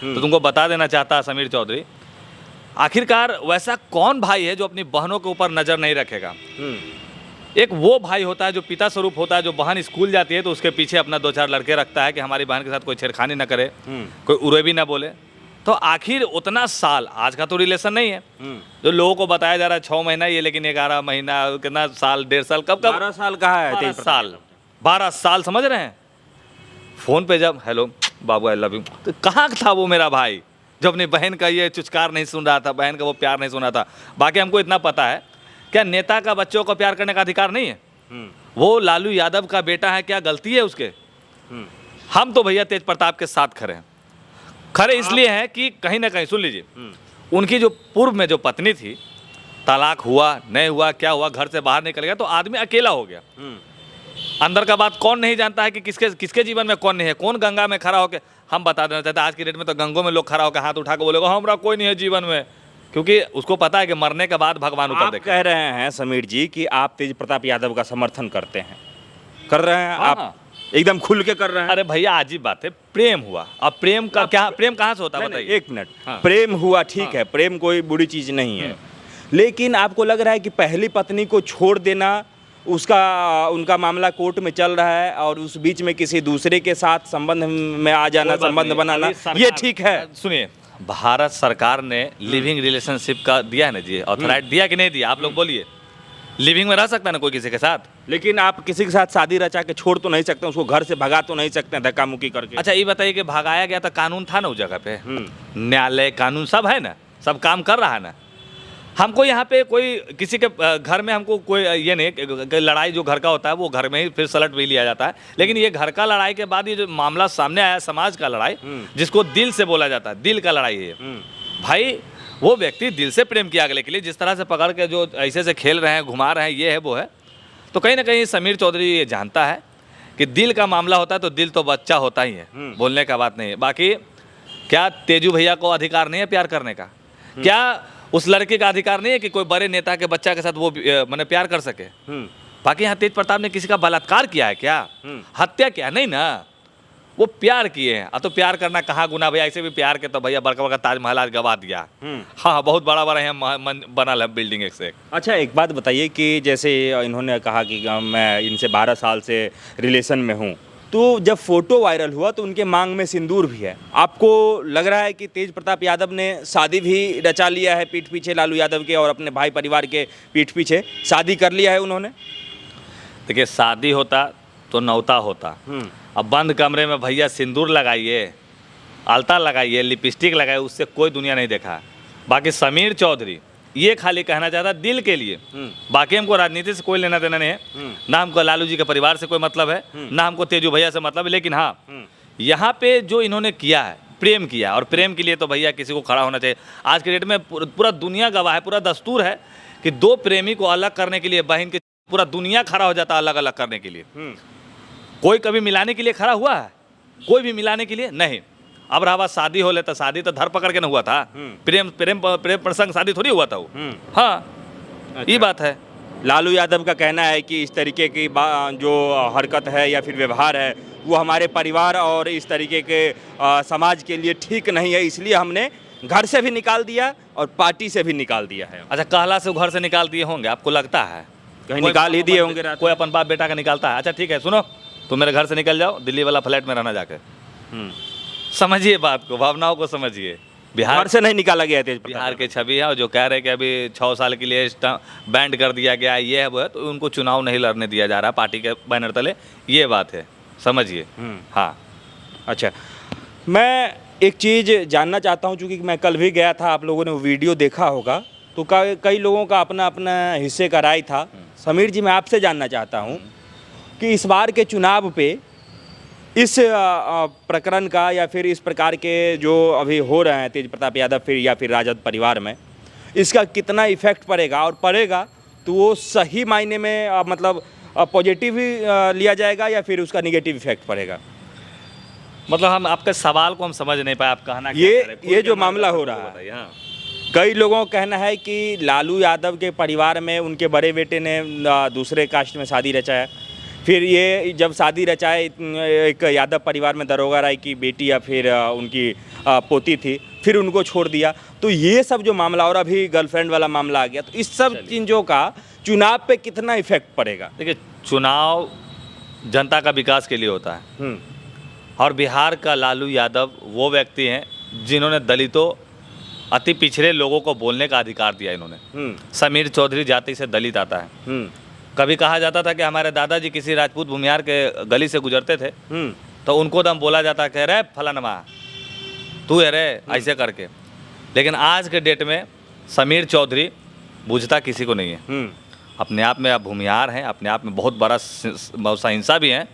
तो तुमको बता देना चाहता है समीर चौधरी, आखिरकार वैसा कौन भाई है जो अपनी बहनों के ऊपर नज़र नहीं रखेगा। एक वो भाई होता है जो पिता स्वरूप होता है, जो बहन स्कूल जाती है तो उसके पीछे अपना 2-4 लड़के रखता है कि हमारी बहन के साथ कोई छेड़खानी ना करे, कोई उरे भी ना बोले। तो आखिर उतना साल, आज का तो रिलेशन नहीं है जो लोगों को बताया जा रहा है 6 महीना ये, लेकिन 11 महीना कितना साल, 1.5 साल, कब 12 साल कहा है, 12 साल समझ रहे हैं। फोन पे जब hello Babu I love you, तो कहाँ था वो मेरा भाई जो अपनी बहन का ये चुचकार नहीं सुन रहा था, बहन का वो प्यार नहीं सुना था। बाकी हमको इतना पता है, क्या नेता का बच्चों को प्यार करने का अधिकार नहीं है? वो लालू यादव का बेटा है, क्या गलती है उसके? हम तो भैया तेज प्रताप के साथ खड़े हैं। खड़े इसलिए हैं कि कहीं ना कहीं, सुन लीजिए, उनकी जो पूर्व में जो पत्नी थी, तलाक हुआ नहीं हुआ क्या हुआ, घर से बाहर निकल गया तो आदमी अकेला हो गया। अंदर का बात कौन नहीं जानता है कि किसके जीवन में कौन नहीं है। कौन गंगा में खड़ा होकर, हम बता देना चाहते हैं आज की डेट में तो गंगों में लोग खड़ा होकर हाथ उठा के बोलेगा हमारा कोई नहीं है जीवन में, क्योंकि उसको पता है कि मरने के बाद भगवान ऊपर देखेगा। कह रहे हैं समीर जी कि आप तेज प्रताप यादव का समर्थन करते हैं, कर रहे हैं? हाँ, आप एकदम खुल के कर रहे हैं? अरे भैया अजीब बात है, प्रेम हुआ, अब प्रेम का क्या, प्रेम कहाँ से होता है बताइए? 1 मिनट, प्रेम हुआ ठीक है, प्रेम कोई बुरी चीज नहीं है, लेकिन आपको लग रहा है कि पहली पत्नी को छोड़ देना, उनका मामला कोर्ट में चल रहा है और उस बीच में किसी दूसरे के साथ संबंध में आ जाना, संबंध बनाना, ये ठीक है? सुनिए, भारत सरकार ने लिविंग रिलेशनशिप का दिया है ना जी, ऑथराइज दिया कि नहीं दिया? आप लोग बोलिए, लिविंग में रह सकता है ना कोई किसी के साथ? लेकिन आप किसी के साथ शादी रचा के छोड़ तो नहीं सकते, उसको घर से भगा तो नहीं सकते धक्का मुक्की करके। अच्छा ये बताइए कि भगाया गया तो कानून था ना उस जगह पे? न्यायालय कानून सब है ना, सब काम कर रहा है ना। हमको यहाँ पे कोई किसी के घर में हमको कोई ये नहीं कि लड़ाई जो घर का होता है वो घर में ही फिर सलट भी लिया जाता है, लेकिन ये घर का लड़ाई के बाद ये जो मामला सामने आया, समाज का लड़ाई, जिसको दिल से बोला जाता है, दिल का लड़ाई है भाई। वो व्यक्ति दिल से प्रेम किया अगले के लिए, जिस तरह से पकड़ के जो ऐसे से खेल रहे हैं, घुमा रहे हैं, ये है वो है, तो कहीं ना कहीं समीर चौधरी ये जानता है कि दिल का मामला होता है तो दिल तो बच्चा होता ही है, बोलने का बात नहीं है। बाकी क्या तेजू भैया को अधिकार नहीं है प्यार करने का? क्या उस लड़के का अधिकार नहीं है कि कोई बड़े नेता के बच्चा के साथ वो मैंने प्यार कर सके? बाकी यहाँ तेज प्रताप ने किसी का बलात्कार किया है क्या? हत्या किया नहीं ना, वो प्यार किए हैं। तो प्यार करना कहाँ गुना भैया? ऐसे भी प्यार के तो भैया बड़का बड़का ताजमहल आज गवा दिया। हाँ बहुत बड़ा बड़ा यहाँ बना है बिल्डिंग एक से एक। अच्छा एक बात बताइए कि जैसे इन्होंने कहा कि मैं इनसे 12 साल से रिलेशन में हूँ, तो जब फोटो वायरल हुआ तो उनके मांग में सिंदूर भी है। आपको लग रहा है कि तेज प्रताप यादव ने शादी भी रचा लिया है पीठ पीछे लालू यादव के और अपने भाई परिवार के पीठ पीछे शादी कर लिया है उन्होंने? देखिए शादी होता तो नौता होता, अब बंद कमरे में भैया सिंदूर लगाइए, आलता लगाइए, लिपस्टिक लगाइए, उससे कोई दुनिया नहीं देखा। बाकी समीर चौधरी ये खाली कहना चाहता दिल के लिए, बाकी हमको राजनीति से कोई लेना देना नहीं है, ना हमको लालू जी के परिवार से कोई मतलब है, ना हमको तेजू भैया से मतलब है। लेकिन हाँ, यहाँ पे जो इन्होंने किया है, प्रेम किया, और प्रेम के लिए तो भैया किसी को खड़ा होना चाहिए। आज के डेट में पूरा दुनिया गवाह है, पूरा दस्तूर है कि दो प्रेमी को अलग करने के लिए बहन के पूरा दुनिया खड़ा हो जाता है अलग अलग करने के लिए। कोई कभी मिलाने के लिए खड़ा हुआ है? कोई भी मिलाने के लिए नहीं। अब रहा शादी हो लेता, शादी तो धर पकड़ के न हुआ था, प्रेम प्रेम प्रेम प्रसंग शादी थोड़ी हुआ था वो। हाँ अच्छा। ये बात है। लालू यादव का कहना है कि इस तरीके की जो हरकत है या फिर व्यवहार है वो हमारे परिवार और इस तरीके के समाज के लिए ठीक नहीं है, इसलिए हमने घर से भी निकाल दिया और पार्टी से भी निकाल दिया है। अच्छा कहला से घर से निकाल दिए होंगे, आपको लगता है? कहीं निकाल ही दिए होंगे, कोई अपन बाप बेटा का निकालता है? अच्छा ठीक है, सुनो, तुम मेरे घर से निकल जाओ, दिल्ली वाला फ्लैट में रहना जाकर। समझिए बात को, भावनाओं को समझिए। बिहार से नहीं निकाला गया है, बिहार के छवि है, और जो कह रहे हैं कि अभी 6 साल के लिए बैंड कर दिया गया ये है वो है, तो उनको चुनाव नहीं लड़ने दिया जा रहा पार्टी के बैनर तले, ये बात है, समझिए। हाँ अच्छा, मैं एक चीज़ जानना चाहता हूँ, चूँकि मैं कल भी गया था, आप लोगों ने वीडियो देखा होगा, तो कई लोगों का अपना अपना हिस्से का राय था। समीर जी, मैं आपसे जानना चाहता हूँ कि इस बार के चुनाव पे इस प्रकरण का या फिर इस प्रकार के जो अभी हो रहे हैं तेज प्रताप यादव फिर या फिर राजद परिवार में, इसका कितना इफेक्ट पड़ेगा, और पड़ेगा तो वो सही मायने में मतलब पॉजिटिव ही लिया जाएगा या फिर उसका निगेटिव इफेक्ट पड़ेगा? मतलब हम आपके सवाल को हम समझ नहीं पाए, आप कहना ये जो मामला हो रहा है, कई लोगों का कहना है कि लालू यादव के परिवार में उनके बड़े बेटे ने दूसरे कास्ट में शादी रचाया, फिर ये जब शादी रचाए एक यादव परिवार में दरोगा राय की बेटी या फिर उनकी पोती थी, फिर उनको छोड़ दिया। तो ये सब जो मामला, और अभी गर्लफ्रेंड वाला मामला आ गया, तो इस सब चीज़ों का चुनाव पे कितना इफेक्ट पड़ेगा? देखिए, चुनाव जनता का विकास के लिए होता है, और बिहार का लालू यादव वो व्यक्ति हैं जिन्होंने दलितों, अति पिछड़े लोगों को बोलने का अधिकार दिया इन्होंने। समीर चौधरी जाति से दलित आता है। कभी कहा जाता था कि हमारे दादाजी किसी राजपूत भूमिहार के गली से गुजरते थे तो उनको दम बोला जाता कि रे फलानमा तू है रे, ऐसे करके। लेकिन आज के डेट में समीर चौधरी बुझता किसी को नहीं है। अपने आप में आप भूमिहार हैं, अपने आप में बहुत बड़ा सहिंसा भी हैं,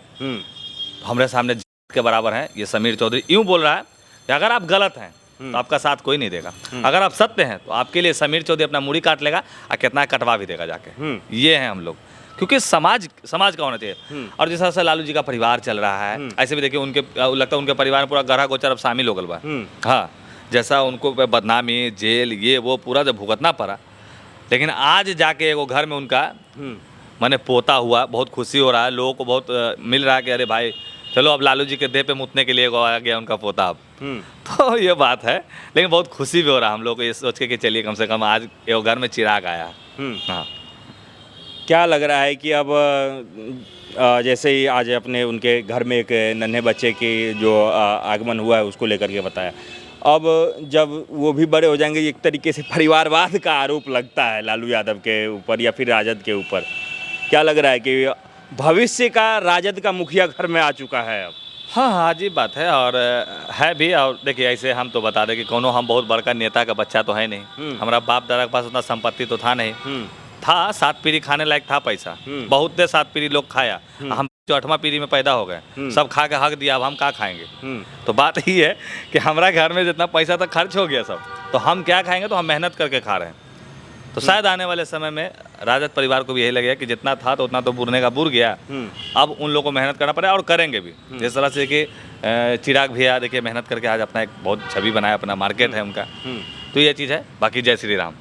हमारे सामने के बराबर हैं। ये समीर चौधरी यूँ बोल रहा है कि अगर आप गलत हैं तो आपका साथ कोई नहीं देगा, अगर आप सत्य हैं तो आपके लिए समीर चौधरी अपना मुड़ी काट लेगा और कितना कटवा भी देगा जाके। ये हैं हम लोग, क्योंकि समाज का होना चाहिए। और जिस तरह से लालू जी का परिवार चल रहा है, ऐसे भी देखिए उनके लगता है उनके परिवार में पूरा गहरा गोचर अब शामिल हो गल बा। हाँ, जैसा उनको बदनामी, जेल, ये वो पूरा जब भुगतना पड़ा, लेकिन आज जाके एगो घर में उनका मैंने पोता हुआ, बहुत खुशी हो रहा है, लोगों को बहुत मिल रहा है कि अरे भाई चलो अब लालू जी के देह पे मुतने के लिए आ गया उनका पोता अब। तो ये बात है, लेकिन बहुत खुशी भी हो रहा है हम लोग को ये सोच के कि चलिए कम से कम आज एगो घर में चिराग आया। हाँ, क्या लग रहा है कि अब जैसे ही आज अपने उनके घर में एक नन्हे बच्चे की जो आगमन हुआ है उसको लेकर के बताया, अब जब वो भी बड़े हो जाएंगे, एक तरीके से परिवारवाद का आरोप लगता है लालू यादव के ऊपर या फिर राजद के ऊपर। क्या लग रहा है कि भविष्य का राजद का मुखिया घर में आ चुका है अब? हाँ, अजीब बात है, और है भी। और देखिए ऐसे हम तो बता दें कि कोनो हम बहुत बड़का नेता का बच्चा तो है नहीं, हमारा बाप दादा के पास उतना संपत्ति तो था नहीं, था 7 पीढ़ी खाने लायक था पैसा, बहुत देर 7 पीढ़ी लोग खाया, हम जो 8वां पीढ़ी में पैदा हो गए, सब खा के हक दिया, अब हम क्या खाएंगे। तो बात ये है कि हमारा घर में जितना पैसा था खर्च हो गया सब, तो हम क्या खाएंगे, तो हम मेहनत करके खा रहे हैं। तो शायद आने वाले समय में राजद परिवार को भी यही लगेगा कि जितना था तो उतना तो बुरने का बुर गया, अब उन लोगों को मेहनत करना पड़ेगा, और करेंगे भी। जिस तरह से कि चिराग भैया देखिए मेहनत करके आज अपना एक बहुत छवि बनाया, अपना मार्केट है उनका, तो ये चीज़ है। बाकी जय श्री राम।